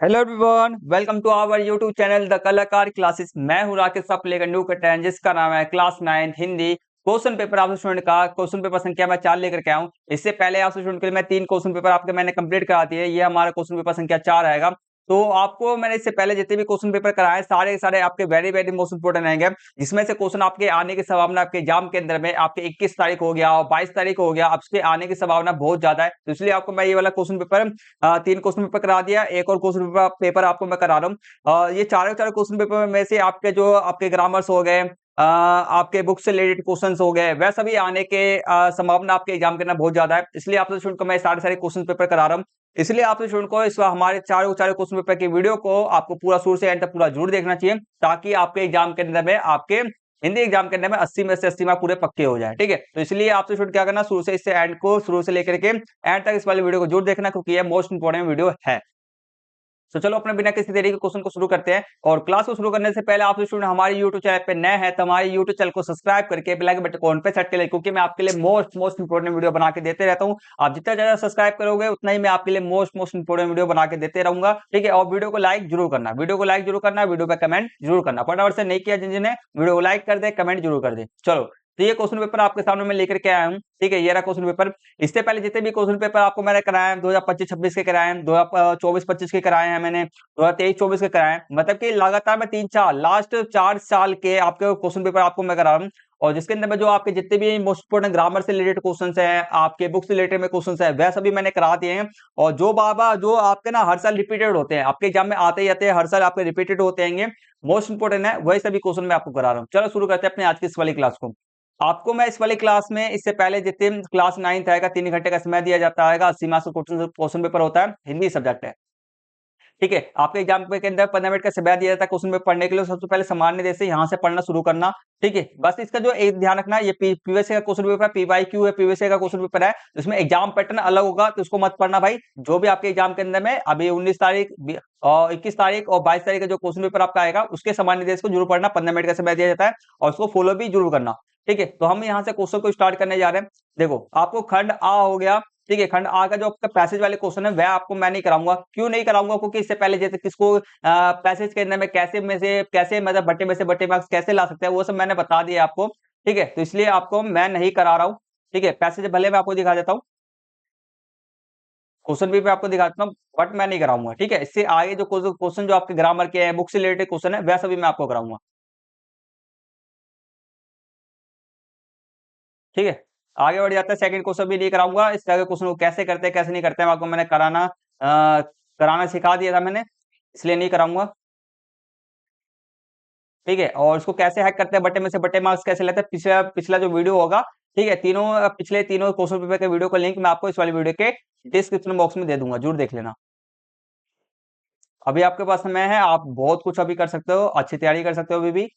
Hello everyone, welcome to our YouTube channel the Kalakar classes. मैं हूं राकेश, आप लेकर न्यू कंटेंट जिसका नाम है क्लास 9 हिंदी क्वेश्चन पेपर। आपसे स्टूडेंट का क्वेश्चन पेपर संख्या मैं 4 लेकर के आऊं। इससे पहले आपसे स्टूडेंट के लिए मैं 3 क्वेश्चन पेपर आपके मैंने कंप्लीट करा दिए। ये हमारा क्वेश्चन पेपर संख्या 4 आएगा। तो आपको मैंने इससे पहले जितने भी क्वेश्चन पेपर कराए सारे सारे आपके वेरी वेरी मोस्ट इंपोर्टेंट रहेंगे, जिसमें से क्वेश्चन आपके आने की संभावना आपके एग्जाम के अंदर में आपके 21 तारीख हो गया और 22 तारीख हो गया, आपके आने की संभावना बहुत ज्यादा है। तो इसलिए आपको मैं ये वाला क्वेश्चन पेपर 3 क्वेश्चन पेपर करा दिया। एक और क्वेश्चन पेपर आपको मैं करा रहा हूँ। ये चारों चारों क्वेश्चन पेपर में से आपके जो आपके ग्रामर्स हो गए, आपके बुक से रिलेटेड क्वेश्चंस हो गए, वह सभी आने के संभावना आपके एग्जाम के अंदर बहुत ज्यादा है। इसलिए आपसे स्टूडेंट को मैं सारे सारे क्वेश्चन पेपर करा रहा हूँ। इसलिए आपसे स्टूडेंट को इस हमारे चारों चारों क्वेश्चन पेपर की वीडियो को आपको पूरा शुरू से एंड तक पूरा जरूर देखना चाहिए, ताकि आपके एग्जाम के अंदर में आपके हिंदी एग्जाम के अंदर में 80 में से 80 मार्क पूरे पक्के हो जाए। ठीक है, तो इसलिए आपसे स्टूडेंट क्या करना, शुरू से इससे एंड को शुरू से लेकर के एंड तक इस वाली वीडियो को जरूर देखना, क्योंकि ये मोस्ट इंपोर्टेंट वीडियो है। तो चलो अपने बिना किसी देरी के क्वेश्चन को शुरू करते हैं। और क्लास को शुरू करने से पहले आप स्टूडेंट हमारे YouTube चैनल पे नए हैं तो हमारे YouTube चैनल को सब्सक्राइब करके बेल आइकन बटन को ऑन पे सेट कर ले, क्योंकि मैं आपके लिए मोस्ट इंपोर्टेंट वीडियो बना के देते रहता हूं। आप जितना ज्यादा सब्सक्राइब करोगे उतना ही मैं आपके लिए मोस्ट इंपोर्टेंट वीडियो बना के देते रहूंगा। ठीक है, और वीडियो को लाइक जरूर करना, वीडियो पे कमेंट जरूर करना। फटाफट से नहीं किया जिन्होंने, वीडियो को लाइक कर दे, कमेंट जरूर कर दे। चलो, तो ये क्वेश्चन पेपर आपके सामने मैं लेकर के आया हूँ। ठीक है, ये रहा क्वेश्चन पेपर। इससे पहले जितने भी क्वेश्चन पेपर आपको मैंने कराए हैं 2025-26 के कराए हैं, 2024-25 के कराए हैं मैंने, 2023-24 के कराए हैं। मतलब कि लगातार मैं 3-4 लास्ट 4 साल के आपके क्वेश्चन पेपर आपको मैं करा रहा हूँ। और जिसके अंदर में जो आपके जितने भी मोस्ट इंपोर्टेंट ग्रामर से रिलेटेड क्वेश्चंस हैं, आपके बुक से रिलेटेड में क्वेश्चंस हैं, वह सभी मैंने करा दिए हैं। और जो बाबा जो आपके ना हर साल रिपीटेड होते हैं, आपके एग्जाम में आते ही आते हैं, हर साल आपके रिपीटेड होते हैं, मोस्ट इंपोर्टेंट है, वही सभी क्वेश्चन मैं आपको करा रहा हूँ। चलो शुरू करते हैं अपने आज की इस वाली क्लास को। आपको मैं इस वाली क्लास में इससे पहले जितने क्लास 9 आएगा 3 घंटे का समय दिया जाता है, 80 मार्क्स का क्वेश्चन पेपर होता है, हिंदी सब्जेक्ट है। ठीक है, आपके एग्जाम के अंदर 15 मिनट का समय दिया जाता है क्वेश्चन पेपर पढ़ने के लिए। सबसे पहले सामान्य देश से यहाँ से पढ़ना शुरू करना। ठीक है, बस इसका जो एक ध्यान रखना, ये पीवीएससी का क्वेश्चन पेपर है, पीवाईक्यू है, पीवीएससी का क्वेश्चन पेपर है, इसमें एग्जाम पैटर्न अलग होगा, तो उसको मत पढ़ना भाई। जो भी आपके एग्जाम के अंदर में अभी 19 तारीख और 21 तारीख और 22 तारीख का जो क्वेश्चन पेपर आपका आएगा, उसके सामान्य देश को जरूर पढ़ना। 15 मिनट का समय दिया जाता है और उसको फॉलो भी जरूर करना। ठीक है, तो हम यहाँ से क्वेश्चन को स्टार्ट करने जा रहे हैं। देखो, आपको खंड आ हो गया। ठीक है, खंड आ का जो आपका पैसेज वाले क्वेश्चन है वह आपको मैं नहीं कराऊंगा। क्यों नहीं कराऊंगा? क्योंकि इससे पहले जैसे किसको पैसेज के अंदर में कैसे मतलब बट्टे में से बट्टे मार्क्स कैसे ला सकते हैं, वो सब मैंने बता दिया आपको। ठीक है, तो इसलिए आपको मैं नहीं करा रहा हूँ। ठीक है, पैसेज भले मैं आपको दिखा देता हूँ, क्वेश्चन भी मैं आपको दिखाता हूँ, बट मैं नहीं कराऊंगा। ठीक है, इससे आगे जो क्वेश्चन जो आपके ग्रामर के हैं, बुक से रिलेटेड क्वेश्चन है, वह सभी मैं आपको कराऊंगा। ठीक है, आगे बढ़ जाता है। सेकंड क्वेश्चन भी नहीं कराऊंगा। इस तरह के क्वेश्चन को कैसे करते हैं कैसे नहीं करते हैं आपको मैंने कराना सिखा दिया था मैंने, इसलिए नहीं कराऊंगा। ठीक है, और उसको कैसे हैक करते हैं, बट्टे में से बट्टे मार्क्स कैसे लेते हैं, पिछला पिछला जो वीडियो होगा, ठीक है, पिछले तीनों क्वेश्चन पेपर के वीडियो का लिंक मैं आपको इस वाली वीडियो के डिस्क्रिप्शन बॉक्स में दे दूंगा, जरूर देख लेना। अभी आपके पास समय है, आप बहुत कुछ अभी कर सकते हो, अच्छी तैयारी कर सकते हो अभी भी।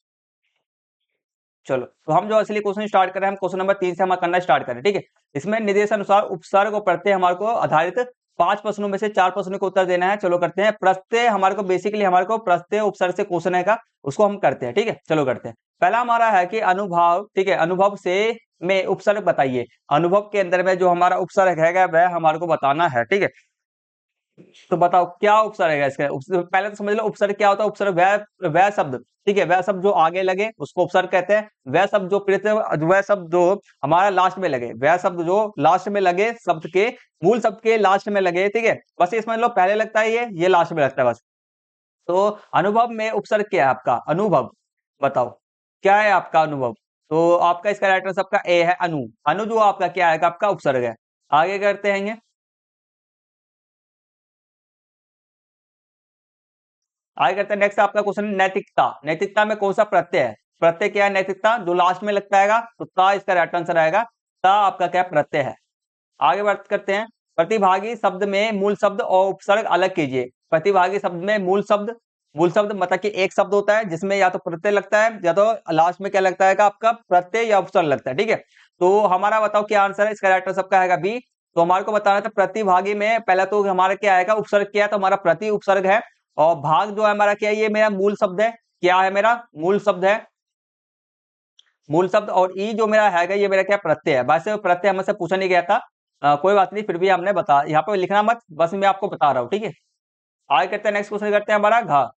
चलो, तो हम जो असली क्वेश्चन स्टार्ट कर रहे हैं, हम क्वेश्चन नंबर 3 से हम करना स्टार्ट करें। ठीक है, इसमें निर्देशानुसार उपसर्ग और प्रत्यय हमारे को आधारित 5 प्रश्नों में से 4 प्रश्नों को उत्तर देना है। चलो करते हैं। प्रत्यय हमारे को बेसिकली हमारे को प्रत्यय उपसर्ग से क्वेश्चन है, उसको हम करते हैं। ठीक है, चलो करते हैं। पहला हमारा है कि अनुभव। ठीक है, अनुभव से में उपसर्ग बताइए। अनुभव के अंदर में जो हमारा उपसर्ग है वह हमारे को बताना है। ठीक है, तो बताओ क्या उपसर्ग है इसका। पहले तो समझ लो उपसर्ग क्या होता है। उपसर्ग वह वह शब्द, ठीक है, वह शब्द जो आगे लगे उसको उपसर्ग कहते हैं। वह शब्द जो वह शब्द जो हमारा लास्ट में लगे, वह शब्द जो लास्ट में लगे, शब्द के मूल शब्द के लास्ट में लगे। ठीक है, बस ये समझ लो पहले लगता है ये लास्ट में लगता है बस। तो अनुभव में उपसर्ग क्या है आपका? अनुभव। बताओ क्या है आपका अनुभव? तो आपका इसका राइट आंसर आपका ए है, अनु। अनु जो आपका क्या है, आपका उपसर्ग है। आगे करते हैं। आगे करते हैं। नेक्स्ट आपका क्वेश्चन नैतिकता। नैतिकता में कौन सा प्रत्यय है? प्रत्यय क्या है? नैतिकता जो लास्ट में लगता है, तो ता इसका राइट आंसर आएगा। ता आपका क्या प्रत्यय है? आगे बात करते हैं। प्रतिभागी शब्द में मूल शब्द और उपसर्ग अलग कीजिए। प्रतिभागी शब्द में मूल शब्द मतलब कि एक शब्द होता है जिसमें या तो प्रत्यय लगता है या तो लास्ट में क्या लगता है आपका प्रत्यय या उपसर्ग लगता है। ठीक है, तो हमारा बताओ क्या आंसर है? इसका राइट आंसर सबका आएगा बी। तो हमारे को बताना था प्रतिभागी में पहला तो हमारा क्या आएगा, उपसर्ग क्या है, तो हमारा प्रति उपसर्ग है। और भाग जो है हमारा क्या है, ये मेरा मूल शब्द है। क्या है? मेरा मूल शब्द है, मूल शब्द। और ई जो मेरा है ये मेरा क्या प्रत्यय है। वैसे प्रत्यय हमसे पूछा नहीं गया था, कोई बात नहीं, फिर भी हमने बता यहाँ पे लिखना मत, बस मैं आपको बता रहा हूँ। ठीक है, आगे करते हैं, नेक्स्ट क्वेश्चन करते हैं हमारा घ।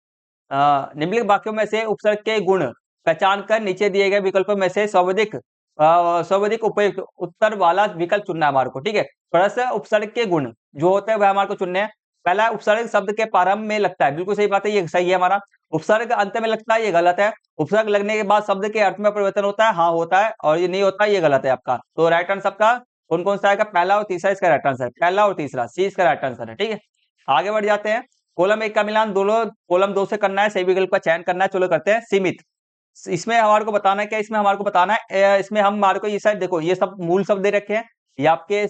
निम्नलिखित वाक्यों में से उपसर्ग के गुण पहचान कर नीचे दिए गए विकल्पों में से सर्वाधिक उपयुक्त उत्तर वाला विकल्प चुनना है हमारे को। ठीक है, प्रश्न उपसर्ग के गुण जो होते हैं वह हमारे को चुनने हैं। पहला, उपसर्ग शब्द के प्रारंभ में लगता है, बिल्कुल सही बात है, ये सही है हमारा। उपसर्ग अंत में लगता है, ये गलत है। उपसर्ग लगने के बाद शब्द के अर्थ में परिवर्तन होता है, हाँ होता है, और ये नहीं होता है, ये गलत है आपका। तो राइट आंसर आपका कौन कौन सा आएगा? पहला और तीसरा इसका राइट आंसर, पहला और तीसरा, सी इसका राइट आंसर है। ठीक है, आगे बढ़ जाते हैं। कॉलम 1 का मिलान दोनों कॉलम 2 से करना है, सही विकल्प का चयन करना है। चलो करते हैं। सीमित, इसमें हमारे को बताना है क्या? इसमें हमारे को बताना है इसमें हम हमारे को ये शायद देखो, ये सब मूल शब्द दे रखे हैं, ये आपके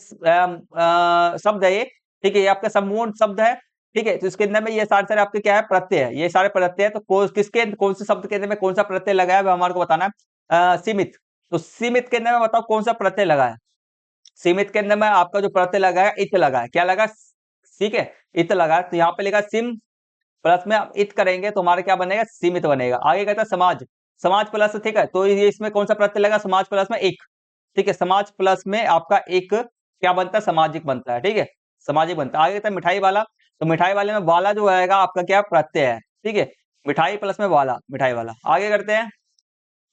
शब्द है ये। ठीक है, ये आपका सम्पूर्ण शब्द है। ठीक है, तो इसके अंदर में ये सारे सारे आपके क्या है? प्रत्यय है, ये सारे प्रत्यय है। तो किसके कौन से शब्द के अंदर में कौन सा प्रत्यय लगा है वो हमारे को बताना है। सीमित, तो सीमित के अंदर में बताओ कौन सा प्रत्यय लगा है? सीमित के अंदर में आपका जो प्रत्यय लगा है, इत लगा है। क्या लगा? ठीक है, इत लगा है। तो यहाँ पे लिखा सिम प्लस में आप इत करेंगे तो हमारा क्या बनेगा? सीमित बनेगा। आगे कहता है समाज, समाज प्लस, ठीक है, तो ये इसमें कौन सा प्रत्यय लगा? समाज प्लस में एक। ठीक है, समाज प्लस में आपका एक क्या बनता है? सामाजिक बनता है। ठीक है, सामाजिक बनता है। आगे कहता है मिठाई वाला, तो मिठाई वाले में वाला जो आएगा आपका क्या? प्रत्यय है। ठीक है, मिठाई प्लस में वाला, मिठाई वाला। आगे करते हैं,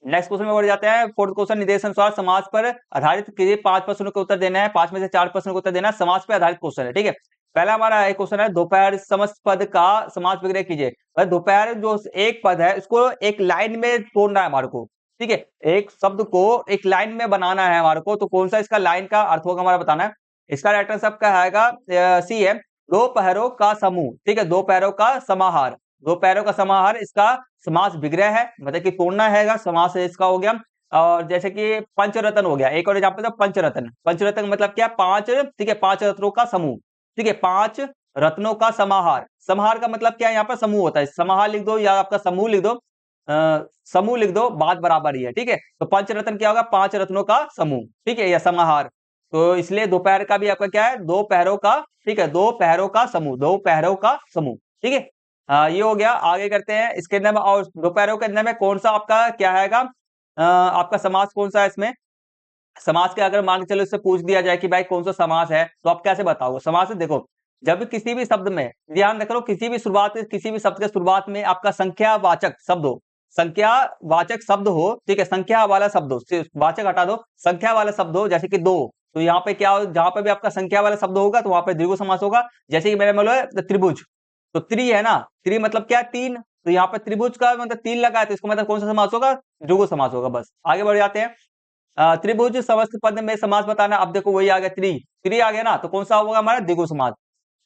नेक्स्ट क्वेश्चन में बढ़ जाते हैं। फोर्थ क्वेश्चन, निर्देश अनुसार समाज पर आधारित किसी 5 प्रश्नों के उत्तर देना है, 5 में से 4 प्रश्नों के उत्तर देना है। समाज पर आधारित क्वेश्चन है। ठीक है, पहला हमारा एक क्वेश्चन है, दोपहर समस्त पद का समास विग्रह कीजिए। दोपहर जो एक पद है उसको एक लाइन में तोड़ना है हमारे को। ठीक है, एक शब्द को एक लाइन में बनाना है हमारे को, तो कौन सा इसका लाइन का अर्थ होगा हमारा बताना है। इसका राइट आंसर आपका आएगा सी है, दो पैरों का समूह। ठीक है, दो पैरों का समाहार, दो पैरों का समाहार इसका समास विग्रह है, मतलब कि तोड़ना है, समास इसका हो गया। और जैसे कि पंचरत्न हो गया, एक और एग्जांपल था पंचरत्न। पंचरत्न मतलब क्या? 5। ठीक है, 5 रत्नों का समूह। ठीक है, 5 रत्नों का समाहार। समाहार का मतलब क्या है? यहाँ पर समूह होता है, समाहार लिख दो या आपका समूह लिख दो, समूह लिख दो, बात बराबर ही है। ठीक है, तो पंचरत्न क्या होगा? 5 रत्नों का समूह। ठीक है, या समाहार। तो इसलिए दोपहर का भी आपका क्या है? दो पहरों का। ठीक है, दो पहरों का समूह, दो पहरों का समूह। ठीक है, ये हो गया। आगे करते हैं, इसके अंदर में और दोपहरों के अंदर में कौन सा आपका क्या है? आपका समास कौन सा है इसमें? समास के अगर मान के चलो इससे पूछ दिया जाए कि भाई कौन सा समास है, तो आप कैसे बताओगे? समास है, देखो, जब भी किसी भी शब्द में ध्यान रखो, किसी भी शुरुआत, किसी भी शब्द के शुरुआत में आपका संख्यावाचक शब्द हो, संख्यावाचक शब्द हो, ठीक है, संख्या वाला शब्द हो, सिर्फ वाचक हटा दो, संख्या वाला शब्द हो, जैसे कि दो, तो यहाँ पे क्या हो? जहां पे भी आपका संख्या वाला शब्द होगा तो वहां पे द्विगु समास होगा। जैसे कि मैंने बोला त्रिभुज, तो त्रि है ना, त्रि मतलब क्या? तीन, तो यहाँ पे त्रिभुज का मतलब तीन लगा है, तो इसको मतलब कौन सा समास होगा? द्विगु समास होगा। बस आगे बढ़ जाते हैं। त्रिभुज समस्त पद में समास बताना। अब देखो वही आ गया, त्रि, त्रि आ गया ना, तो कौन सा होगा हमारा? द्विगु समास।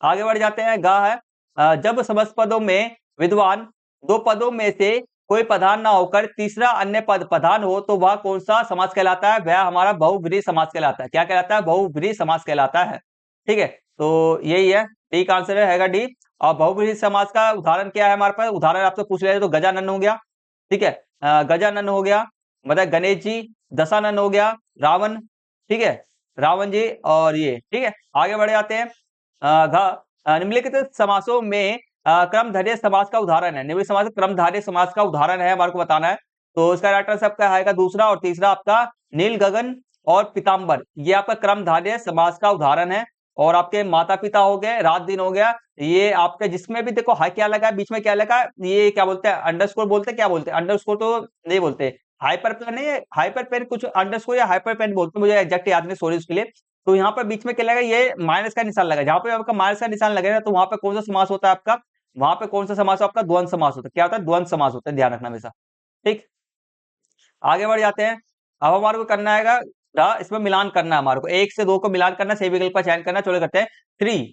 आगे बढ़ जाते हैं, गा है, जब समस्त पदों में विद्वान दो पदों में से कोई प्रधान ना होकर तीसरा अन्य पद प्रधान हो तो वह कौन सा समास कहलाता है? वह हमारा बहुब्रीहि समास कहलाता है। क्या कहलाता है? बहुब्रीहि समास कहलाता है। ठीक है, तो यही है, डी का आंसर है डी। और बहुब्रीहि समास का उदाहरण क्या है हमारे पास? उदाहरण आपसे पूछ लिया तो गजानन हो गया। ठीक है, गजानन हो गया, मतलब गणेश जी। दशानन हो गया, रावण। ठीक है, रावण जी। और ये, ठीक है, आगे बढ़ जाते हैं। निम्नलिखित समासों में क्रमधारय समास का उदाहरण है। निम्नलिखित समास क्रमधारय समास का उदाहरण है, हमारे को बताना है। तो इसका राइट आंसर आपका आएगा दूसरा, और तीसरा आपका नील गगन और पीताम्बर, ये आपका क्रमधारय समास का उदाहरण है। और आपके माता पिता हो गए, रात दिन हो गया, ये आपके जिसमें भी देखो हाई क्या लगा है, बीच में क्या लगा है, ये क्या बोलते हैं? अंडरस्कोर बोलते हैं, क्या बोलते हैं? अंडरस्कोर तो नहीं बोलते, हाइपर पेन नहीं, हाइपर पेन कुछ अंडरस्कोर या हाइपर पेन बोलते हैं, मुझे एग्जैक्ट याद नहीं, सॉरी उसके लिए। तो यहाँ पर बीच में क्या लगा? ये माइनस का निशान लगा, जहां पे आपका माइनस का निशान लगेगा तो वहां पे कौन सा समास होता है आपका? वहां पे कौन सा समास आपका? द्वंद्व समास होता है। क्या होता है? द्वंद्व समास होता है, ध्यान रखना हमेशा। ठीक, आगे बढ़ जाते हैं। अब हमारे को करना है इसमें मिलान करना है हमारे को, एक से दो को मिलान करना, सही विकल्प का चयन करना। चलो करते हैं। 3,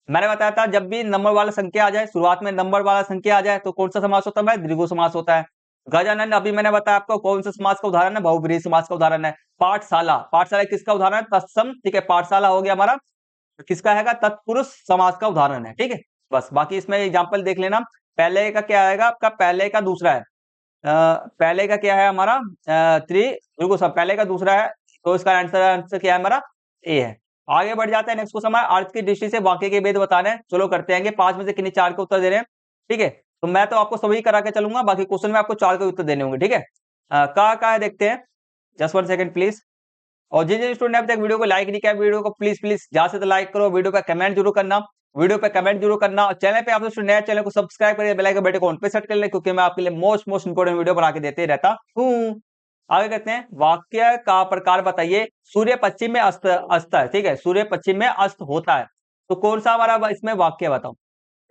मैंने बताया था जब भी नंबर वाला संख्या आ जाए, शुरुआत में नंबर वाला संख्या आ जाए तो कौन सा समास होता है? द्विगु समास होता है। गजानन, अभी मैंने बताया आपको कौन सा समास का उदाहरण है? बहुब्रीहि समास का उदाहरण है। पाठशाला, पाठशाला किसका उदाहरण है? तत्सम। ठीक है, पाठशाला हो गया हमारा, किसका है? तत्पुरुष समास का उदाहरण है। ठीक है, बस बाकी इसमें एग्जाम्पल देख लेना। पहले का क्या आएगा आपका? पहले का दूसरा है, पहले का क्या है हमारा? त्रिभुज, पहले का दूसरा है, तो इसका आंसर क्या है हमारा? ए है। आगे बढ़ जाते हैं, नेक्स्ट क्वेश्चन हमारा अर्थ की दृष्टि से वाक्य के भेद बताने हैं। चलो करते हैं, 5 में से किन्हीं 4 के उत्तर दे रहे हैं। ठीक है, तो मैं तो आपको सभी करा के चलूंगा, बाकी क्वेश्चन में आपको 4 के उत्तर देने होंगे। ठीक है, का है देखते हैं, जस्ट 1 सेकंड प्लीज। और जिन जिन स्टूडेंट ने अभी तक वीडियो को लाइक नहीं किया, वीडियो को प्लीज प्लीज ज्यादा से लाइक करो, वीडियो का कमेंट जरूर करना, वीडियो पे कमेंट जरूर करना और चैनल पे आप लोग नया चैनल को सब्सक्राइब करके बेल आइकन बटन को ऑन पे सेट कर लें, क्योंकि मैं आपके लिए मोस्ट इंपोर्टेंट वीडियो बना के देते रहता हूँ। आगे कहते हैं वाक्य का प्रकार बताइए। सूर्य पश्चिम में अस्त अस्त है, ठीक है, सूर्य पश्चिम में अस्त होता है, तो कौन सा हमारा इसमें वाक्य बताओ,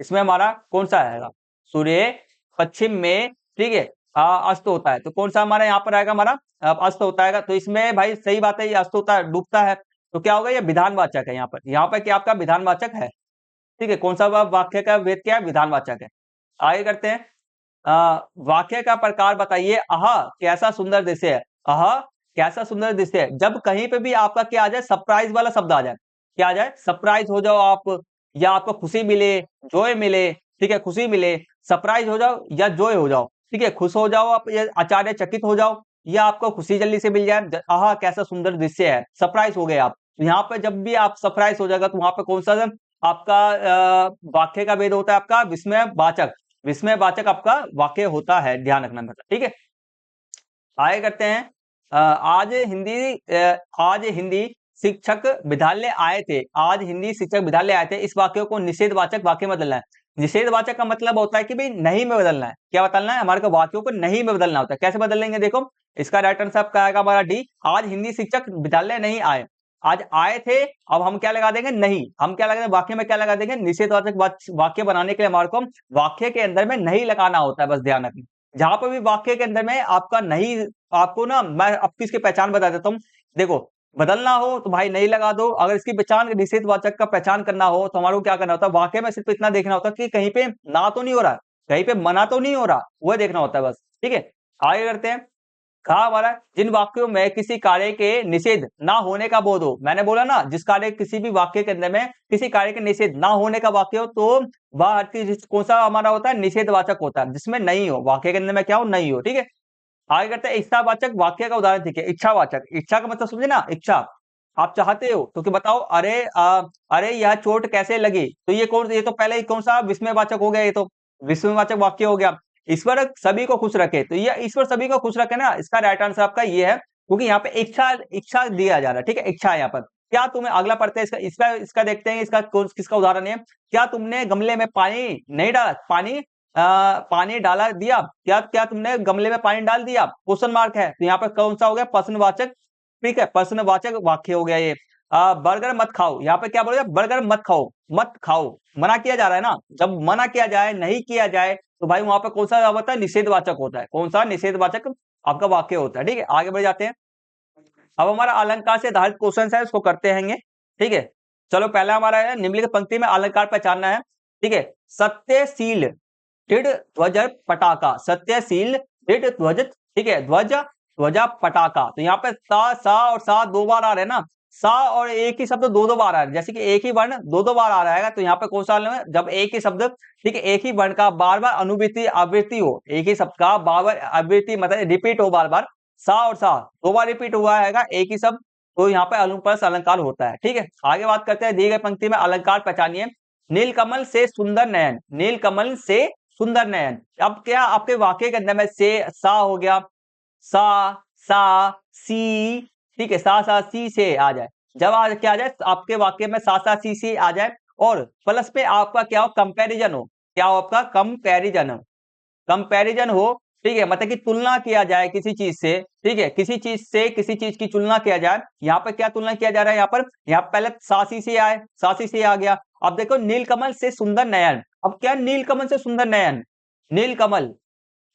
इसमें हमारा कौन सा आएगा? सूर्य पश्चिम में, ठीक है, अस्त होता है, तो कौन सा हमारा यहाँ पर आएगा? हमारा अस्त होता है। तो इसमें भाई सही बात है, ये अस्त होता है, डूबता है, तो क्या होगा? ये विधानवाचक है। यहाँ पर क्या आपका विधानवाचक है, ठीक है। कौन सा वाक्य का भेद क्या है? विधानवाचक है। आगे करते हैं, वाक्य का प्रकार बताइए। कैसा सुंदर दृश्य है। कैसा सुंदर दृश्य है, जब कहीं पे भी आपका क्या आ जाए? सरप्राइज वाला शब्द आ जाए, क्या आ जाए? सरप्राइज हो जाओ आप, या आपको खुशी मिले, जॉय मिले, ठीक है, खुशी मिले, सरप्राइज हो जाओ या जॉय हो जाओ, ठीक है, खुश हो जाओ आप, या आश्चर्यचकित हो जाओ, या आपको खुशी जल्दी से मिल जाए। कैसा सुंदर दृश्य है, सरप्राइज हो गए आप। तो यहाँ पे जब भी आप सरप्राइज हो जाएगा, तो वहां पे कौन सा आपका वाक्य का भेद होता है? आपका विस्मयवाचक, विस्मयवाचक आपका वाक्य होता है, ध्यान रखना मतलब, ठीक है। आगे करते हैं, आज हिंदी शिक्षक विद्यालय आए थे। आज हिंदी शिक्षक विद्यालय आए थे, इस वाक्य को निषेधवाचक वाक्य में बदलना है। निषेधवाचक का मतलब होता है कि भाई नहीं में बदलना है। क्या बदलना है? हमारे को वाक्यों को नहीं में बदलना होता है। कैसे बदलेंगे? देखो, इसका राइट आंसर आपका आएगा हमारा डी। आज हिंदी शिक्षक विद्यालय नहीं आए, आज आए थे, अब हम क्या लगा देंगे? नहीं। हम क्या लगा देंगे? वाक्य में क्या लगा देंगे? निषेधवाचक वाक्य बनाने के लिए हमारे को वाक्य के अंदर में नहीं लगाना होता है, बस ध्यान रखना। जहां पर भी वाक्य के अंदर में आपका नहीं, आपको ना मैं आपकी इसकी पहचान बता देता हूँ। देखो, बदलना हो तो भाई नहीं लगा दो, अगर इसकी पहचान निषेधवाचक का पहचान करना हो तो हमारे को क्या करना होता है? वाक्य में सिर्फ इतना देखना होता है कि कहीं पे ना तो नहीं हो रहा, कहीं पे मना तो नहीं हो रहा, वह देखना होता है बस, ठीक है। आगे करते हैं, कहा हमारा जिन वाक्यों में किसी कार्य के निषेध ना होने का बोध हो। मैंने बोला ना, जिस कार्य किसी भी वाक्य के अंदर में किसी कार्य के निषेध ना होने का वाक्य हो, तो वह कौन सा हमारा होता है? निषेधवाचक होता है, जिसमें नहीं हो, वाक्य के अंदर में क्या हो? नहीं हो, ठीक है। आगे करते हैं, इच्छावाचक वाक्य का उदाहरण, ठीक है। इच्छावाचक, इच्छा का मतलब समझे ना, इच्छा, आप चाहते हो तो कि बताओ, अरे यह चोट कैसे लगी, तो ये तो पहले ही कौन सा विस्मयवाचक हो गया, ये तो विस्मयवाचक वाक्य हो गया। ईश्वर सभी को खुश रखे, तो ये ईश्वर सभी को खुश रखे ना, इसका राइट आंसर आपका ये है, क्योंकि यहाँ पे इच्छा इच्छा दिया जा रहा है, ठीक है, इच्छा है यहाँ पर। क्या तुम्हें, अगला पढ़ते हैं इसका इसका इसका देखते हैं, इसका किसका उदाहरण है। क्या तुमने गमले में पानी नहीं डाला? पानी डाला दिया, क्या क्या तुमने गमले में पानी डाल दिया? क्वेश्चन मार्क है, तो यहाँ पर कौन सा हो गया? प्रश्नवाचक, ठीक है, प्रश्नवाचक वाक्य हो गया ये। बर्गर मत खाओ, यहाँ पे क्या बोलेगा? बर्गर मत खाओ, मत खाओ, मना किया जा रहा है ना। जब मना किया जाए, नहीं किया जाए, तो भाई वहां पर कौन सा होता है? निषेधवाचक होता है। कौन सा? निषेधवाचक आपका वाक्य होता है, ठीक है। आगे बढ़ जाते हैं, अब हमारा अलंकार से आधारित क्वेश्चन है, उसको करते हैं, ठीक है। चलो, पहला हमारा है निम्नलिखित पंक्ति में अलंकार पहचानना है, ठीक है। सत्यशील दृढ़ ध्वज पटाखा, सत्यशील दृढ़ ध्वज, ठीक है, ध्वज ध्वजा पटाखा। तो यहाँ पे सा और सा दो बार आ रहे हैं ना, सा और एक ही शब्द दो दो बार आ रहा है, जैसे कि एक ही वर्ण दो दो बार आ रहा है, तो यहाँ पे कौन सा है? जब एक ही शब्द, ठीक है, एक ही वर्ण का बार बार अनुवृत्ति आवृत्ति हो, एक ही शब्द का बार बार आवृत्ति मतलब रिपीट हो, बार बार सा और सा दो बार रिपीट हुआ है एक ही शब्द, तो यहाँ पे अनुप्रास अलंकार होता है, ठीक है। आगे बात करते हैं, दी गई पंक्ति में अलंकार पहचानिए। नीलकमल से सुंदर नयन, नीलकमल से सुंदर नयन। अब क्या आपके वाक्य के अंदर में से सा हो गया, सा सी, ठीक है, सा सी से आ जाए, जब आज क्या आ जाए आपके वाक्य में सा सी से आ जाए, और प्लस पे आपका क्या हो? कंपैरिजन हो, क्या हो आपका? कंपैरिजन हो, ठीक है, मतलब कि तुलना किया जाए किसी चीज से, ठीक है, किसी चीज से किसी चीज की तुलना किया जाए। यहाँ पर क्या तुलना किया जा रहा है? यहाँ पहले सासी से आए, सासी से आ गया। अब देखो, नीलकमल से सुंदर नयन, अब क्या? नीलकमल से सुंदर नयन, नीलकमल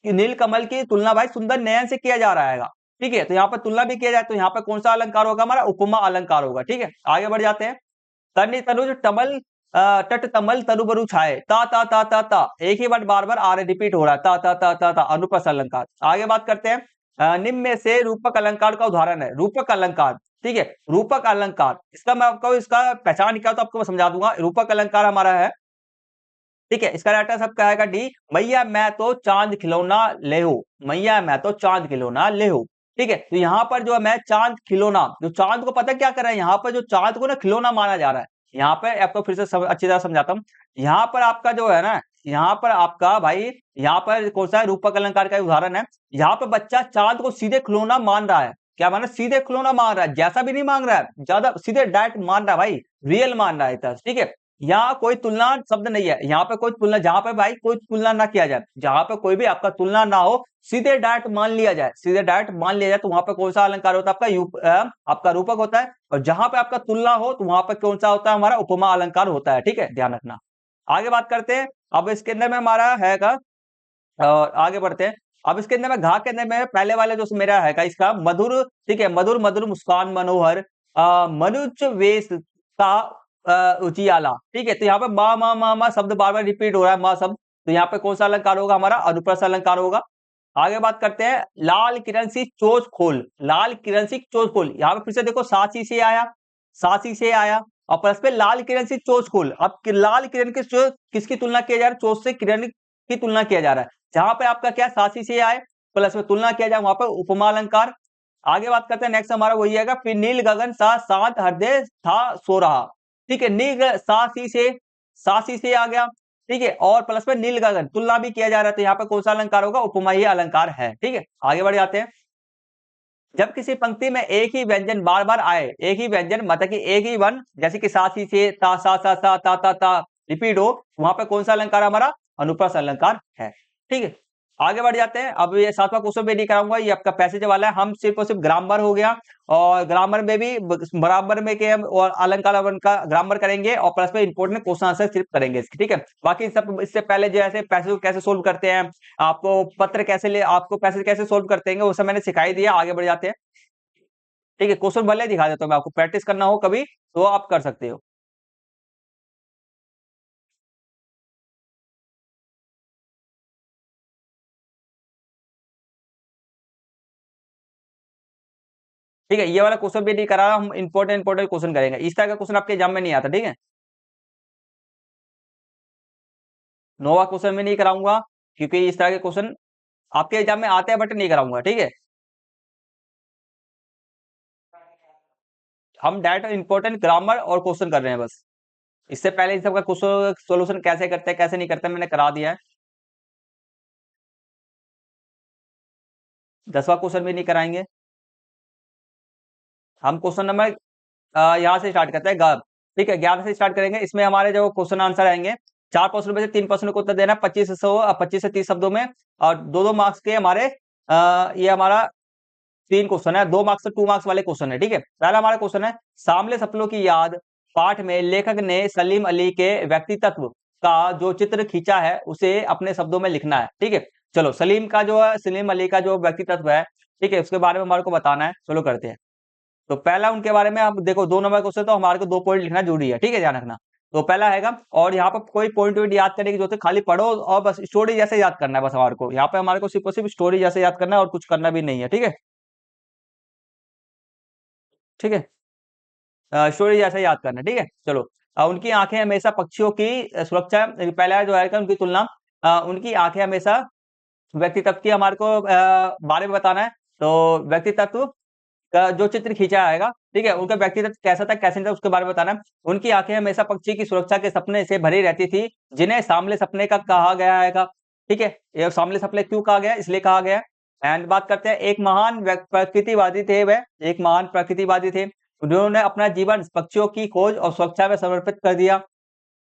नीलकमल की तुलना भाई सुंदर नयन से किया जा रहा है, ठीक है। तो यहाँ पर तुलना भी किया जाए, तो यहाँ पर कौन सा अलंकार होगा? हमारा उपमा अलंकार होगा, ठीक है। आगे बढ़ जाते हैं, तनि तनुज टमल तट तमल तरुबरु छाए, ता एक ही वर्ड बार बार आ रहा है, रिपीट हो रहा है, ता अनुप्रास अलंकार। आगे बात करते हैं, निम्न में से रूपक अलंकार का उदाहरण है, रूपक अलंकार, ठीक है, रूपक अलंकार, इसका मैं आपको इसका पहचान क्या तो आपको मैं समझा दूंगा। रूपक अलंकार हमारा है, ठीक है, इसका राइट आंसर सबका आएगा डी। मैया मैं तो चांद खिलौना ले हूं, मैया मैं तो चांद खिलौना ले हूं, ठीक है। तो यहाँ पर जो है मैं चांद खिलौना, जो चांद को पता क्या कर रहा है? यहाँ पर जो चांद को ना खिलौना माना जा रहा है, यहाँ पे आपको फिर से अच्छी तरह समझाता हूँ। यहाँ पर आपका जो है ना, यहाँ पर आपका भाई, यहाँ पर कौन सा रूपक अलंकार का उदाहरण है। यहाँ पर बच्चा चांद को सीधे खिलौना मान रहा है, क्या माना? सीधे खिलौना मान रहा है, जैसा भी नहीं मांग रहा है, ज्यादा सीधे डायरेक्ट मान रहा है भाई, रियल मान रहा है, ठीक है। यहाँ कोई तुलना शब्द नहीं है, यहाँ पे कोई तुलना, जहां पे भाई कोई तुलना ना किया जाए, जहां पे कोई भी आपका तुलना ना हो, सीधे डायरेक्ट मान लिया जाए, सीधे डायरेक्ट मान लिया जाए, तो वहां पे कौन सा अलंकार होता है? आपका रूपक होता है। और जहां पे आपका तुलना हो तो वहां पे कौन सा होता है? हमारा उपमा अलंकार होता है। ठीक है, ध्यान रखना। आगे बात करते हैं। अब इसके अंदर में हमारा है का, और आगे बढ़ते हैं। अब इसके अंदर में घा के अंदर में पहले वाले जो मेरा है का इसका मधुर, ठीक है, मधुर मधुर मुस्कान मनोहर मनुज वेश का उजियाला। ठीक है, तो यहाँ पे माँ माँ माँ माँ शब्द बार बार रिपीट हो रहा है, माँ शब्द, तो यहाँ पे कौन सा अलंकार होगा? हमारा अनुप्रास अलंकार होगा। आगे बात करते हैं। लाल किरण सी चोच खोल, लाल किरण सी चोच खोल, यहाँ पे फिर से देखो सासी से आया, सासी से आया, और प्लस पे लाल किरण सी चोच खोल। अब लाल किरण के किसकी तुलना किया जा रहा है? चोच से किरण की तुलना किया जा रहा है। जहां पे आपका क्या सासी से आए प्लस में तुलना किया जाए, वहां पर उपमा अलंकार। आगे बात करते हैं। नेक्स्ट हमारा वही आएगा, फिर नील गगन सा शांत हृदय था सो रहा। ठीक है, नील सासी से, सासी से आ गया। ठीक है, और प्लस में नील गगन तुलना भी किया जा रहा है, तो यहाँ पे कौन सा अलंकार होगा? उपमा ही अलंकार है। ठीक है, आगे बढ़ जाते हैं। जब किसी पंक्ति में एक ही व्यंजन बार बार आए, एक ही व्यंजन मतलब कि एक ही वन, जैसे कि सासी से ता सा ता रिपीट हो, वहां पे कौन सा अलंकार हमारा? अनुप्रास अलंकार है। ठीक है, आगे बढ़ जाते हैं। अब ये 7वां क्वेश्चन भी नहीं कराऊंगा, ये आपका पैसेज वाला है। हम सिर्फ और सिर्फ ग्रामर हो गया, और ग्रामर में भी बराबर में के हम और अलंकार का ग्रामर करेंगे, और प्लस में इंपोर्टेंट क्वेश्चन आंसर सिर्फ करेंगे इसके। ठीक है, बाकी सब इससे पहले जैसे पैसेज को कैसे सोल्व करते हैं, आपको पत्र कैसे ले, आपको पैसेज कैसे सोल्व करते हैं, वो सब मैंने सिखाई दिया। आगे बढ़ जाते हैं। ठीक है, क्वेश्चन भले दिखा देता हूं मैं आपको, प्रैक्टिस करना हो कभी तो आप कर सकते हो। ठीक है, ये वाला क्वेश्चन भी नहीं करा रहा, हम इंपॉर्टेंट इंपॉर्टेंट क्वेश्चन करेंगे। इस तरह का क्वेश्चन आपके एग्जाम में नहीं आता। ठीक है, नोवा क्वेश्चन में नहीं कराऊंगा, क्योंकि इस तरह के क्वेश्चन आपके एग्जाम में आते हैं, बट नहीं कराऊंगा। ठीक है, हम डायरेक्ट इंपॉर्टेंट ग्रामर और क्वेश्चन कर रहे हैं बस। इससे पहले इन सबका क्वेश्चन सोल्यूशन कैसे करते हैं कैसे नहीं करते मैंने करा दिया है। 10वां क्वेश्चन भी नहीं कराएंगे। हम क्वेश्चन नंबर यहाँ से स्टार्ट करते हैं ग। ठीक है, 11 से स्टार्ट करेंगे। इसमें हमारे जो क्वेश्चन आंसर आएंगे, 4% में से 3% को उत्तर देना है, 25 से 30 शब्दों में, और 2-2 मार्क्स के हमारे ये हमारा 3 क्वेश्चन है, 2 मार्क्स से 2 मार्क्स वाले क्वेश्चन है। ठीक है, पहला हमारा क्वेश्चन है, सामले सपनों की याद पाठ में लेखक ने सलीम अली के व्यक्तित्व का जो चित्र खींचा है उसे अपने शब्दों में लिखना है। ठीक है, चलो सलीम का जो है, सलीम अली का जो व्यक्तित्व है, ठीक है, उसके बारे में हमारे को बताना है। चलो करते हैं। तो पहला उनके बारे में, अब देखो 2 नंबर क्वेश्चन, तो हमारे को 2 पॉइंट लिखना जरूरी है। ठीक है, ध्यान रखना। तो पहला हैगा, और यहाँ पर कोई पॉइंट वॉइंट याद करने की जरूरत है, खाली पढ़ो और बस स्टोरी जैसे याद करना है। बस हमारे को यहाँ पे हमारे को सिर्फ और सिर्फ स्टोरी जैसे याद करना है, और कुछ करना भी नहीं है। ठीक है, ठीक है, स्टोरी जैसा याद करना। ठीक है, चलो। उनकी आंखें हमेशा पक्षियों की सुरक्षा, पहला जो है उनकी तुलना, उनकी आंखें हमेशा, व्यक्तित्व की हमारे को बारे में बताना है। तो व्यक्तित्व का जो चित्र खींचा आएगा, ठीक है, उनका व्यक्तित्व कैसा था कैसे नहीं था उसके बारे में बताना है। उनकी आंखें हमेशा पक्षी की सुरक्षा के सपने से भरी रहती थी, जिन्हें सामले सपने का कहा गया है। ठीक है, ये सामले सपने क्यों कहा गया? इसलिए कहा गया। एंड बात करते हैं, एक महान प्रकृतिवादी थे वह, एक महान प्रकृतिवादी थे, उन्होंने अपना जीवन पक्षियों की खोज और सुरक्षा में समर्पित कर दिया।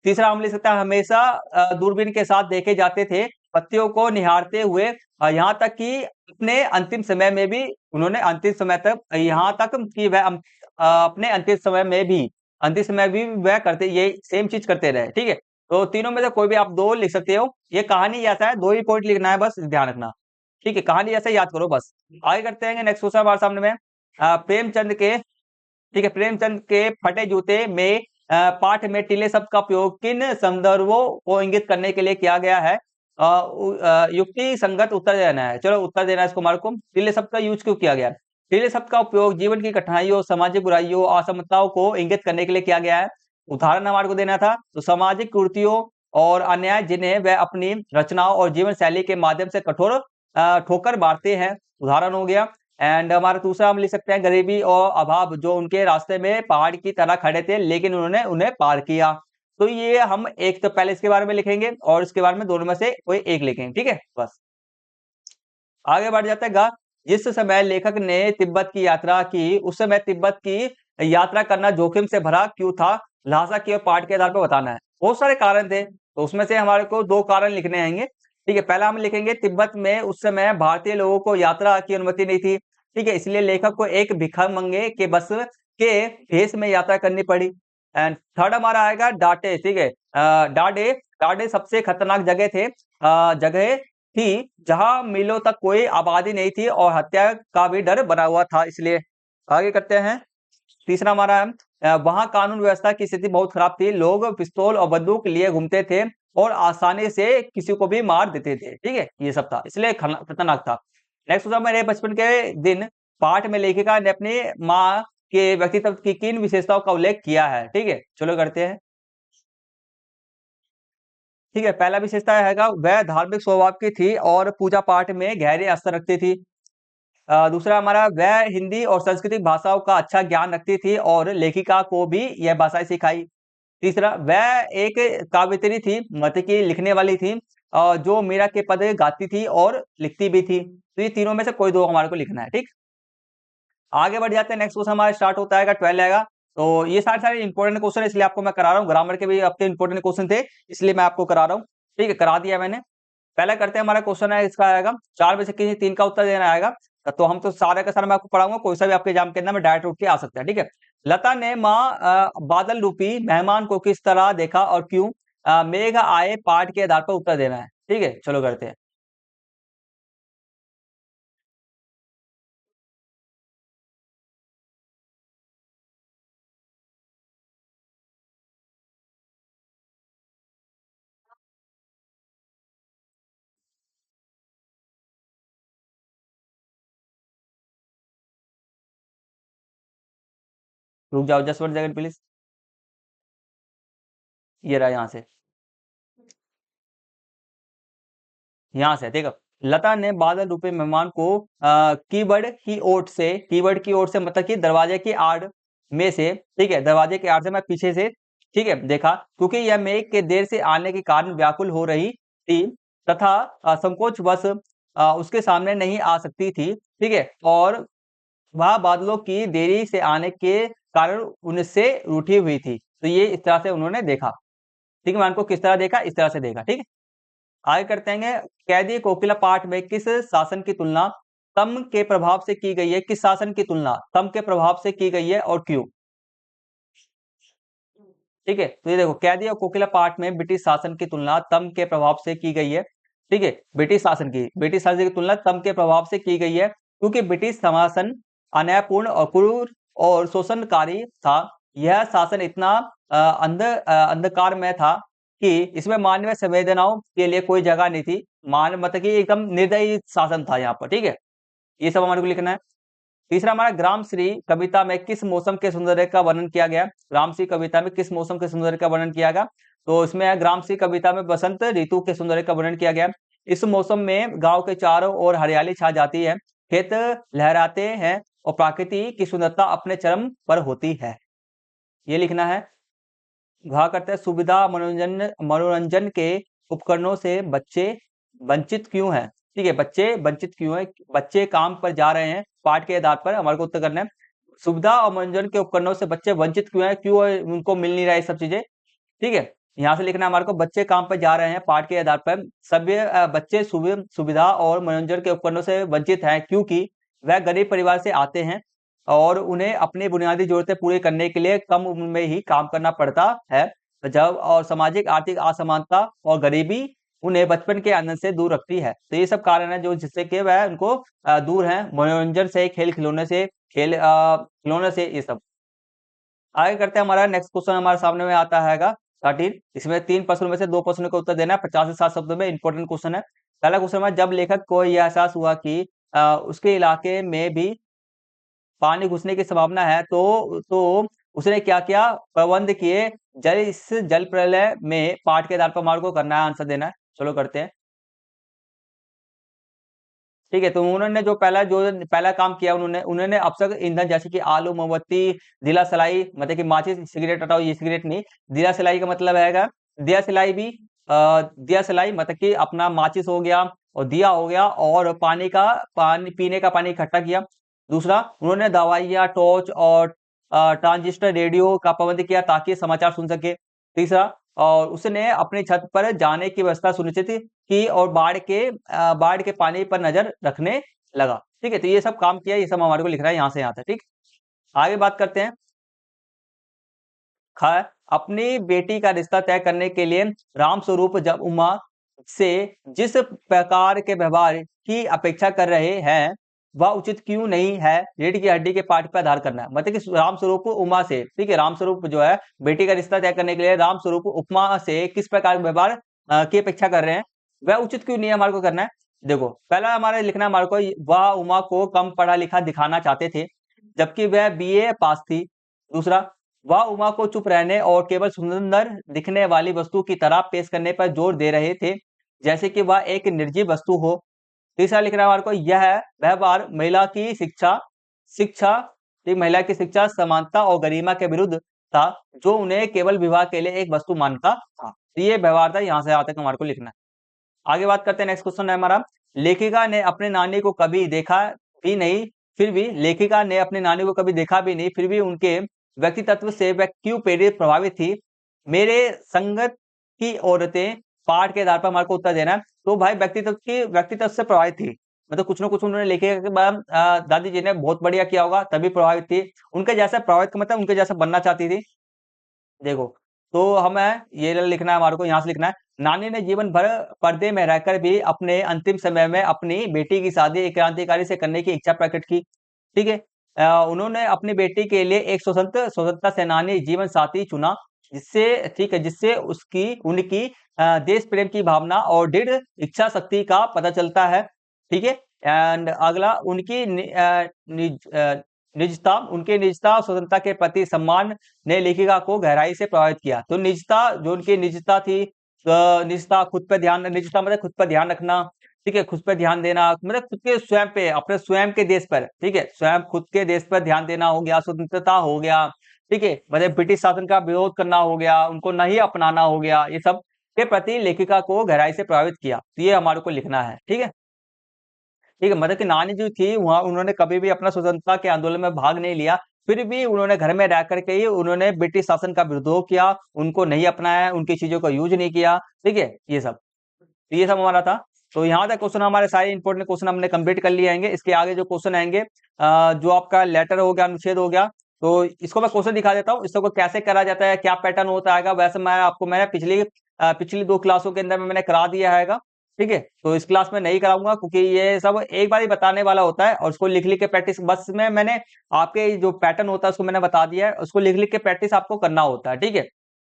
तीसरा हम ले सकते हैं, हमेशा दूरबीन के साथ देखे जाते थे, पत्तियों को निहारते हुए, यहाँ तक कि अपने अंतिम समय में भी, उन्होंने अंतिम समय तक, यहाँ तक कि वह अपने अंतिम समय भी वह करते, ये सेम चीज करते रहे। ठीक है, तो तीनों में से कोई भी आप 2 लिख सकते हो। ये कहानी जैसा है, 2 ही पॉइंट लिखना है, बस ध्यान रखना। ठीक है, कहानी जैसा याद करो बस। आगे करते हैं, नेक्स्ट क्वेश्चन हमारे सामने में, प्रेमचंद के, ठीक है, प्रेमचंद के फटे जूते में पाठ में टिले शब्द का उपयोग किन संदर्भों को इंगित करने के लिए किया गया है? युक्ति संगत उत्तर देना है। चलो उत्तर देना है इसको हमारे को। टिले शब्द का यूज क्यों किया गया? टिले शब्द का उपयोग जीवन की कठिनाइयों, सामाजिक बुराइयों, असमताओं को इंगित करने के लिए किया गया है। उदाहरण हमारे को देना था, तो सामाजिक कुरीतियों और अन्याय जिन्हें वह अपनी रचनाओं और जीवन शैली के माध्यम से कठोर ठोकर मारते हैं, उदाहरण हो गया। एंड हमारा दूसरा हम लिख सकते हैं, गरीबी और अभाव जो उनके रास्ते में पहाड़ की तरह खड़े थे, लेकिन उन्होंने उन्हें पार किया। तो ये हम एक तो पहले इसके बारे में लिखेंगे, और इसके बारे में दोनों में से कोई एक लिखेंगे। ठीक है, बस आगे बढ़ जाता है गा। जिस समय लेखक ने तिब्बत की यात्रा की, उस समय तिब्बत की यात्रा करना जोखिम से भरा क्यों था? लहाजा की और पाठ के आधार पर बताना है। बहुत सारे कारण थे, तो उसमें से हमारे को 2 कारण लिखने आएँगे। ठीक है, पहला हम लिखेंगे तिब्बत में उस समय भारतीय लोगों को यात्रा की अनुमति नहीं थी। ठीक है, इसलिए लेखक को एक भिखमंगे के बस के भेष में यात्रा करनी पड़ी। एंड थर्ड हमारा आएगा डाटे, ठीक है। डाडे डाडे सबसे खतरनाक जगह थी जहाँ मीलों तक कोई आबादी नहीं थी और हत्या का भी डर बना हुआ था, इसलिए। आगे करते हैं। तीसरा हमारा है वहाँ कानून व्यवस्था की स्थिति बहुत खराब थी। लोग पिस्तौल और बंदूक लिए घूमते थे और आसानी से किसी को भी मार देते थे। ठीक है, ये सब था, इसलिए खतरनाक था। नेक्स्ट होता है मेरे बचपन के दिन। पाठ में लेखिका ने अपनी माँ के व्यक्तित्व की किन विशेषताओं का उल्लेख किया है? ठीक है, चलो करते हैं। ठीक है, पहला विशेषता हैगा वह धार्मिक स्वभाव की थी और पूजा पाठ में गहरी आस्था रखती थी। दूसरा हमारा वह हिंदी और सांस्कृतिक भाषाओं का अच्छा ज्ञान रखती थी और लेखिका को भी यह भाषाएं सिखाई। तीसरा वह एक काव्यत्री थी, मतलब कि लिखने वाली थी, जो मीरा के पद गाती थी और लिखती भी थी। तो ये तीनों में से कोई 2 हमारे को लिखना है, ठीक। आगे बढ़ जाते हैं। नेक्स्ट क्वेश्चन हमारा स्टार्ट होता है 12 आएगा। तो ये सारे इंपॉर्टेंट क्वेश्चन है, इसलिए आपको मैं करा रहा हूँ। ग्रामर के भी आपके इंपॉर्टेंट क्वेश्चन थे, इसलिए मैं आपको करा रहा हूँ। ठीक है, करा दिया मैंने। पहला करते हैं, हमारा क्वेश्चन है, इसका आएगा 4 में से किसी 3 का उत्तर देना आएगा। तो हम तो सारे का सारा मैं आपको पढ़ाऊंगा, कोई सा भी आपके एग्जाम के अंदर में डायरेक्ट उठ के आ सकता है। ठीक है। लता ने माँ बादल रूपी मेहमान को किस तरह देखा और क्यों? मेघ आए पाठ के आधार पर उत्तर देना है। ठीक है, चलो करते हैं। रुक जाओ, जस्ट 1 सेकंड प्लीज। ये रहा, यहाँ से, यहाँ से देखो। लता ने बादल रूपी मेहमान को कीवर्ड की ओर से मतलब कि दरवाजे की आड़ में से, ठीक है, दरवाजे की आड़ से मैं पीछे से, ठीक है, देखा, क्योंकि यह मेघ के देर से आने के कारण व्याकुल हो रही थी तथा संकोचवश उसके सामने नहीं आ सकती थी। ठीक है, और वह बादलों की देरी से आने के कारण उनसे रूठी हुई थी। तो ये इस तरह से उन्होंने देखा। ठीक है, मैं उनको किस तरह देखा, इस तरह से देखा। ठीक है, आगे करते हैं। कैदी कोकिला पाठ में किस शासन की तुलना तम के प्रभाव से की गई है? किस शासन की तुलना तम के प्रभाव से की गई है और क्यों? ठीक है, तो ये देखो, कैदी और कोकिला पाठ में ब्रिटिश शासन की तुलना तम के प्रभाव से की गई है। ठीक है, ब्रिटिश शासन की तुलना तम के प्रभाव से की गई है, क्योंकि ब्रिटिश शासन अन्यायपूर्ण और क्रूर और शोषणकारी था। यह शासन इतना अंधकार में था कि इसमें मानवीय संवेदनाओं के लिए कोई जगह नहीं थी। मान मतलब कि एकदम निर्दयी शासन था यहाँ पर। ठीक है, ये सब हमारे को लिखना है। तीसरा हमारा ग्राम श्री कविता में किस मौसम के सौंदर्य का वर्णन किया गया? ग्राम श्री कविता में किस मौसम के सौंदर्य का वर्णन किया गया? तो इसमें है, ग्राम श्री कविता में बसंत ऋतु के सौंदर्य का वर्णन किया गया। इस मौसम में गांव के चारों ओर हरियाली छा जाती है, खेत लहराते हैं और प्रकृति की सुंदरता अपने चरम पर होती है। ये लिखना है। वहाँ करते हैं, सुविधा मनोरंजन मनोरंजन के उपकरणों से बच्चे वंचित क्यों हैं? ठीक है, बच्चे वंचित क्यों हैं? बच्चे काम पर जा रहे हैं, पाठ के आधार पर हमारे को उत्तर करना है। सुविधा और मनोरंजन के उपकरणों से बच्चे वंचित क्यों हैं? क्यों उनको मिल नहीं रहा है ये सब चीजें? ठीक है, यहाँ से लिखना है हमारे को, बच्चे काम पर जा रहे हैं, पाठ के आधार पर सभी बच्चे सुविधा और मनोरंजन के उपकरणों से वंचित हैं, क्योंकि वह गरीब परिवार से आते हैं और उन्हें अपनी बुनियादी जरूरतें पूरी करने के लिए कम उम्र में ही काम करना पड़ता है। जब और सामाजिक आर्थिक असमानता और गरीबी उन्हें बचपन के आनंद से दूर रखती है। तो ये सब कारण है जो जिससे कि वह उनको दूर है मनोरंजन से, खिलौने से, ये सब। आगे करते हैं। हमारा नेक्स्ट क्वेश्चन हमारे सामने में आता है 13। इसमें 3 प्रश्नों में से 2 प्रश्नों का उत्तर देना है। 50 से 60 शब्दों में इंपॉर्टेंट क्वेश्चन है। पहला क्वेश्चन है, जब लेखक को यह एहसास हुआ कि उसके इलाके में भी पानी घुसने की संभावना है, तो उसने क्या किया? प्रबंध किए। इस जल प्रलय में पाठ के आधार पर हमारे को करना है, आंसर देना है। चलो करते हैं। ठीक है, तो उन्होंने जो पहला काम किया, उन्होंने उन्होंने अपशक ईंधन जैसे कि आलू, मोमबत्ती, दिला सलाई, मतलब कि माचिस, सिगरेट हटाओ, ये सिगरेट नहीं, दिया सलाई का मतलब है दिया सलाई भी, दिया सलाई मतलब कि अपना माचिस हो गया और दिया हो गया, और पानी पीने का पानी इकट्ठा किया। दूसरा, उन्होंने दवाइयाँ, टॉर्च और ट्रांजिस्टर रेडियो का प्रबंध किया ताकि समाचार सुन सके। तीसरा, और उसने अपनी छत पर जाने की व्यवस्था सुनिश्चित की और बाढ़ के पानी पर नजर रखने लगा। ठीक है, तो ये सब काम किया, ये सब हमारे को लिखना है यहाँ से यहाँ तक। ठीक, आगे बात करते हैं। अपनी बेटी का रिश्ता तय करने के लिए रामस्वरूप जब उमा से जिस प्रकार के व्यवहार की अपेक्षा कर रहे हैं वह उचित क्यों नहीं है, रीढ़ की हड्डी के पाठ पर आधार करना है। मतलब कि रामस्वरूप उमा से, ठीक है, रामस्वरूप जो है बेटी का रिश्ता तय करने के लिए रामस्वरूप उपमा से किस प्रकार के व्यवहार की अपेक्षा कर रहे हैं, वह उचित क्यों नहीं है, हमारे को करना है। देखो, पहला हमारे लिखना है, हमारे को वह उमा को कम पढ़ा लिखा दिखाना चाहते थे जबकि वह बीए पास थी। दूसरा, वह उमा को चुप रहने और केवल सुंदर दिखने वाली वस्तु की तरह पेश करने पर जोर दे रहे थे जैसे कि वह एक निर्जीव वस्तु हो। तीसरा लिख रहा है हमारे को, यह व्यवहार महिला की शिक्षा शिक्षा एक महिला की शिक्षा, समानता और गरिमा के विरुद्ध था जो उन्हें केवल विवाह के लिए एक वस्तु मानता था। तो ये व्यवहार था, यहाँ से यहाँ तक हमारे को लिखना है। आगे बात करते हैं, नेक्स्ट क्वेश्चन है हमारा, लेखिका ने अपने नानी को कभी देखा भी नहीं फिर भी लेखिका ने अपनी नानी को कभी देखा भी नहीं फिर भी उनके व्यक्तित्व से वह क्यों प्रेरित प्रभावित थी। मेरे संगत की औरतें पाठ के आधार पर हमारे को उत्तर देना है। तो भाई व्यक्तित्व से प्रभावित थी, मतलब कुछ ना कुछ उन्होंने लेखिका के बाद दादी जी ने बहुत बढ़िया किया होगा तभी प्रभावित थी। उनके जैसा प्रभावित का मतलब उनके जैसा बनना चाहती थी। देखो, तो हमें ये लिखना है, हमारे को यहाँ से लिखना है, नानी ने जीवन भर पर्दे में रहकर भी अपने अंतिम समय में अपनी बेटी की शादी एक क्रांतिकारी से करने की इच्छा प्रकट की। ठीक है, उन्होंने अपनी बेटी के लिए एक स्वतंत्रता सेनानी जीवन साथी चुना जिससे, ठीक है, जिससे उनकी देश प्रेम की भावना और दृढ़ इच्छा शक्ति का पता चलता है। ठीक है, एंड अगला, उनकी निजता और स्वतंत्रता के प्रति सम्मान ने लेखिका को गहराई से प्रभावित किया। तो निजता, जो उनकी निजता थी, निजता निजता मतलब खुद पर ध्यान रखना, ठीक है, खुद पे ध्यान देना, मतलब खुद के स्वयं पे, अपने स्वयं के देश पर, ठीक है, स्वयं खुद के देश पर ध्यान देना हो गया, स्वतंत्रता हो गया, ठीक है, मतलब ब्रिटिश शासन का विरोध करना हो गया, उनको नहीं अपनाना हो गया, ये सब के प्रति लेखिका को गहराई से प्रभावित किया। तो ये हमारे को लिखना है। ठीक है, ठीक है, मतलब कि नानी जो थी वहां उन्होंने कभी भी अपना स्वतंत्रता के आंदोलन में भाग नहीं लिया, फिर भी उन्होंने घर में रह करके ही उन्होंने ब्रिटिश शासन का विरोध किया, उनको नहीं अपनाया, उनकी चीजों का यूज नहीं किया। ठीक है, ये सब, तो ये सब हमारा था। तो यहाँ तक क्वेश्चन, हमारे सारे इंपोर्टेंट क्वेश्चन हमने कंप्लीट कर लिए आएंगे। इसके आगे जो क्वेश्चन आएंगे, जो आपका लेटर हो गया, अनुच्छेद हो गया, तो इसको मैं क्वेश्चन दिखा देता हूँ, इसको कैसे करा जाता है, क्या पैटर्न होता है। वैसे मैंने पिछली 2 क्लासों के अंदर में मैंने करा दिया है। ठीक है, तो इस क्लास में नहीं कराऊंगा क्योंकि ये सब एक बार ही बताने वाला होता है और उसको लिख लिख के प्रैक्टिस, बस में मैंने आपके जो पैटर्न होता है उसको मैंने बता दिया है, उसको लिख लिख के प्रैक्टिस आपको करना होता है। ठीक है,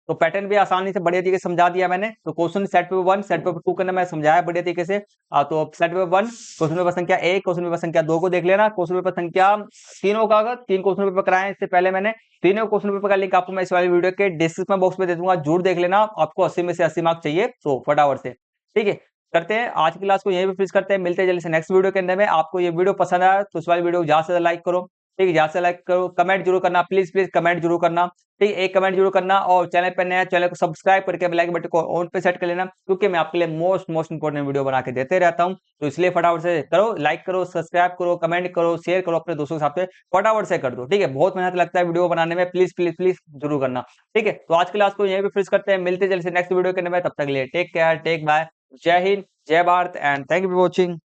तो पैटर्न भी आसानी से बढ़िया तरीके से समझा दिया मैंने। तो question set paper 1 set paper 2 करना मैं समझाया बढ़िया तरीके से। तो सेट पेपर 1 क्वेश्चन पेपर संख्या 1 क्वेश्चन पेपर संख्या 2 को देख लेना। क्वेश्चन पेपर संख्या तीनों का, अगर 3 क्वेश्चन पेपर कराए इससे पहले मैंने, तीनों क्वेश्चन पेपर का लिंक आपको मैं इस वाली वीडियो के डिस्क्रिप्शन बॉक्स में दे दूंगा, जरूर देख लेना। आपको 80 में से 80 मार्क्स चाहिए तो फटाफट से। ठीक है, करते हैं आज की क्लास को यहीं पे फिनिश करते हैं, मिलते हैं जल्दी से नेक्स्ट वीडियो के अंदर में। आपको ये वीडियो पसंद आया तो इस वाली वीडियो को ज्यादा से लाइक करो, ठीक है, ज्यादा से लाइक करो, कमेंट जरूर करना, प्लीज प्लीज कमेंट जरूर करना, ठीक है, एक कमेंट जरूर करना। और चैनल पर नया, चैनल को सब्सक्राइब करके बेल आइकन बटन को ऑन पे सेट कर लेना, क्योंकि मैं आपके लिए मोस्ट इंपोर्टेंट वीडियो बना के देते रहता हूं। तो इसलिए फटाफट से करो, लाइक करो, सब्सक्राइब करो, कमेंट करो, शेयर करो अपने दोस्तों के साथ, फटाफट से कर दो। ठीक है, बहुत मेहनत लगता है वीडियो बनाने में, प्लीज प्लीज प्लीज जरूर करना। ठीक है, तो आज की क्लास को यहीं पे फिनिश करते हैं, मिलते हैं जल्दी से नेक्स्ट वीडियो के अंदर में। तब तक के लिए टेक केयर, टेक बाय, जय हिंद, जय Bharat and thank you for watching.